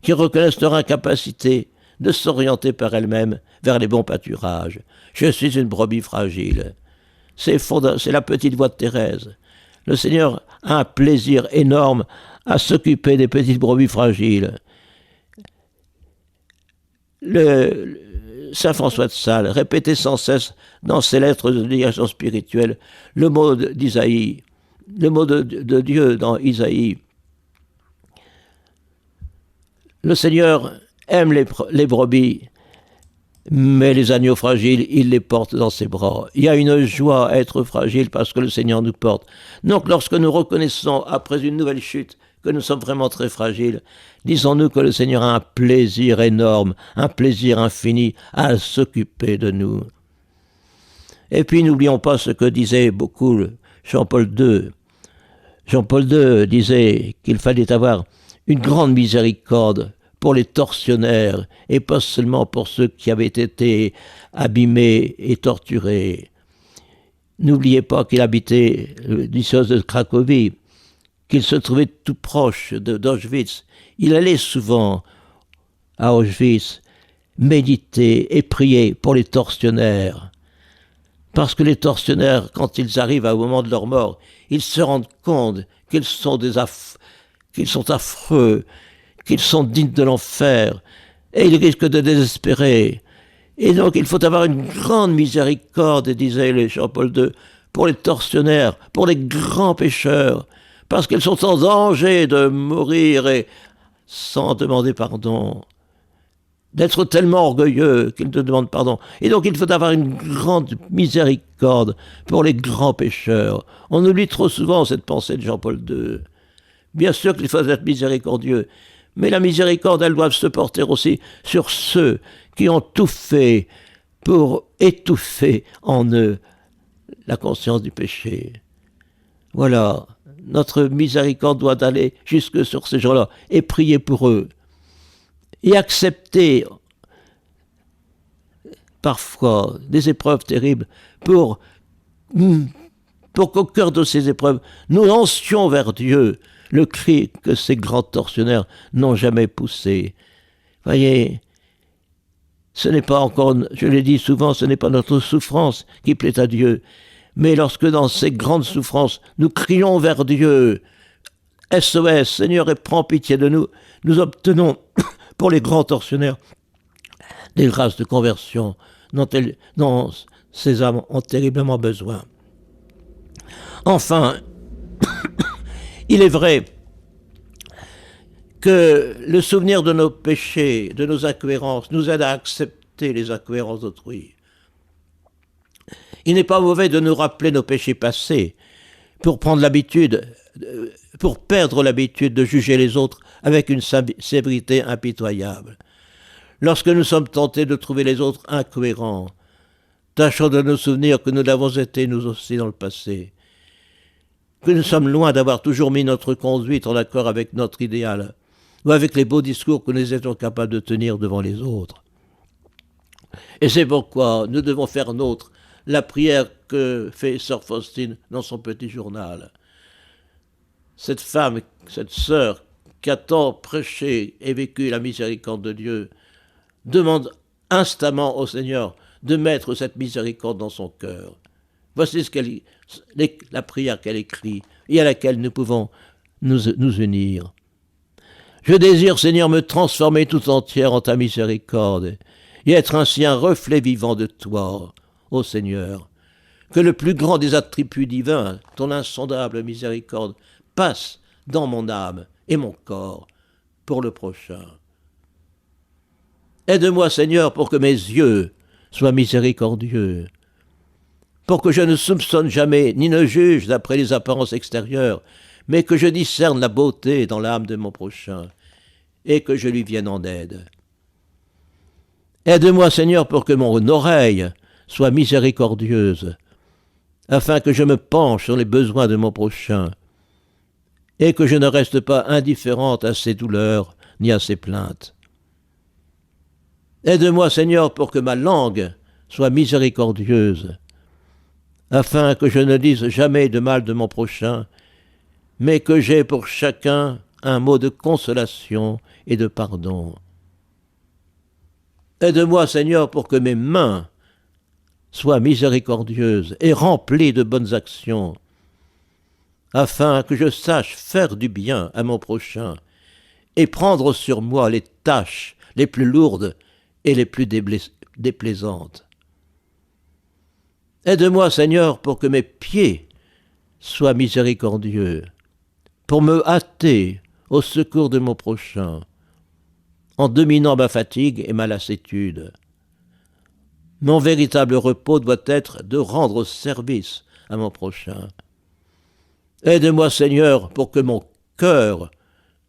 qui reconnaissent leur incapacité de s'orienter par elles-mêmes vers les bons pâturages. Je suis une brebis fragile. C'est la petite voix de Thérèse. Le Seigneur a un plaisir énorme à s'occuper des petites brebis fragiles. Saint François de Sales répétait sans cesse dans ses lettres de direction spirituelle le mot d'Isaïe, le mot de Dieu dans Isaïe. Le Seigneur aime les brebis, mais les agneaux fragiles, il les porte dans ses bras. Il y a une joie à être fragile parce que le Seigneur nous porte. Donc lorsque nous reconnaissons, après une nouvelle chute, que nous sommes vraiment très fragiles, disons-nous que le Seigneur a un plaisir énorme, un plaisir infini à s'occuper de nous. Et puis n'oublions pas ce que disait beaucoup Jean-Paul II. Jean-Paul II disait qu'il fallait avoir une grande miséricorde pour les tortionnaires et pas seulement pour ceux qui avaient été abîmés et torturés. N'oubliez pas qu'il habitait le diocèse de Cracovie, qu'il se trouvait tout proche d'Auschwitz. Il allait souvent à Auschwitz méditer et prier pour les tortionnaires. Parce que les tortionnaires, quand ils arrivent au moment de leur mort, ils se rendent compte qu'ils sont affreux, qu'ils sont dignes de l'enfer, et ils risquent de désespérer. Et donc il faut avoir une grande miséricorde, disait Jean-Paul II, pour les tortionnaires, pour les grands pécheurs, parce qu'ils sont en danger de mourir et sans demander pardon, d'être tellement orgueilleux qu'ils te demandent pardon. Et donc il faut avoir une grande miséricorde pour les grands pécheurs. On oublie trop souvent cette pensée de Jean-Paul II. Bien sûr qu'il faut être miséricordieux, mais la miséricorde, elle doit se porter aussi sur ceux qui ont tout fait pour étouffer en eux la conscience du péché. Voilà, notre miséricorde doit aller jusque sur ces gens-là et prier pour eux. Et accepter parfois des épreuves terribles pour qu'au cœur de ces épreuves, nous lancions vers Dieu le cri que ces grands tortionnaires n'ont jamais poussé. Voyez, ce n'est pas encore, je l'ai dit souvent, ce n'est pas notre souffrance qui plaît à Dieu, mais lorsque dans ces grandes souffrances, nous crions vers Dieu, SOS, Seigneur, et prends pitié de nous, nous obtenons pour les grands tortionnaires des grâces de conversion dont ces âmes ont terriblement besoin. Enfin, il est vrai que le souvenir de nos péchés, de nos incohérences, nous aide à accepter les incohérences d'autrui. Il n'est pas mauvais de nous rappeler nos péchés passés pour perdre l'habitude de juger les autres avec une sévérité impitoyable. Lorsque nous sommes tentés de trouver les autres incohérents, tâchons de nous souvenir que nous l'avons été nous aussi dans le passé, que nous sommes loin d'avoir toujours mis notre conduite en accord avec notre idéal, ou avec les beaux discours que nous étions capables de tenir devant les autres. Et c'est pourquoi nous devons faire nôtre la prière que fait Sœur Faustine dans son petit journal. Cette femme, cette sœur, qui a tant prêché et vécu la miséricorde de Dieu, demande instamment au Seigneur de mettre cette miséricorde dans son cœur. Voici la prière qu'elle écrit et à laquelle nous pouvons nous unir. Je désire, Seigneur, me transformer tout entière en ta miséricorde et être ainsi un reflet vivant de toi, ô Seigneur. Que le plus grand des attributs divins, ton insondable miséricorde, passe dans mon âme et mon corps pour le prochain. Aide-moi, Seigneur, pour que mes yeux soient miséricordieux, pour que je ne soupçonne jamais ni ne juge d'après les apparences extérieures, mais que je discerne la beauté dans l'âme de mon prochain et que je lui vienne en aide. Aide-moi, Seigneur, pour que mon oreille soit miséricordieuse, afin que je me penche sur les besoins de mon prochain et que je ne reste pas indifférente à ses douleurs ni à ses plaintes. Aide-moi, Seigneur, pour que ma langue soit miséricordieuse, afin que je ne dise jamais de mal de mon prochain, mais que j'aie pour chacun un mot de consolation et de pardon. Aide-moi, Seigneur, pour que mes mains soient miséricordieuses et remplies de bonnes actions, afin que je sache faire du bien à mon prochain et prendre sur moi les tâches les plus lourdes et les plus déplaisantes. Aide-moi, Seigneur, pour que mes pieds soient miséricordieux, pour me hâter au secours de mon prochain, en dominant ma fatigue et ma lassitude. Mon véritable repos doit être de rendre service à mon prochain. Aide-moi, Seigneur, pour que mon cœur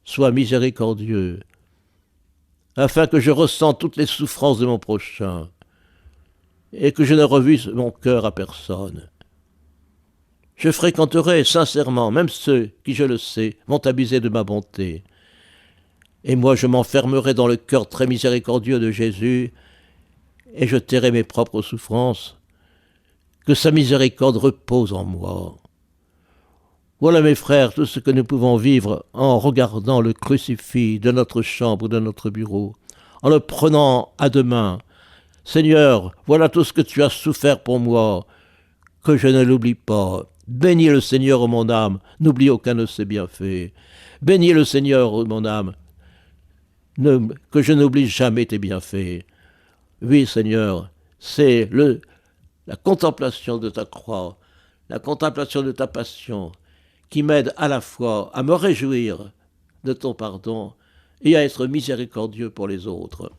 soit miséricordieux, afin que je ressente toutes les souffrances de mon prochain et que je ne revise mon cœur à personne. Je fréquenterai sincèrement, même ceux qui, je le sais, vont abuser de ma bonté. Et moi, je m'enfermerai dans le cœur très miséricordieux de Jésus et je tairai mes propres souffrances. Que sa miséricorde repose en moi. Voilà, mes frères, tout ce que nous pouvons vivre en regardant le crucifix de notre chambre, de notre bureau, en le prenant à deux mains. Seigneur, voilà tout ce que tu as souffert pour moi, que je ne l'oublie pas. Bénis le Seigneur, ô mon âme, n'oublie aucun de ses bienfaits. Bénis le Seigneur, ô mon âme, que je n'oublie jamais tes bienfaits. Oui, Seigneur, c'est la contemplation de ta croix, la contemplation de ta passion, qui m'aide à la fois à me réjouir de ton pardon et à être miséricordieux pour les autres.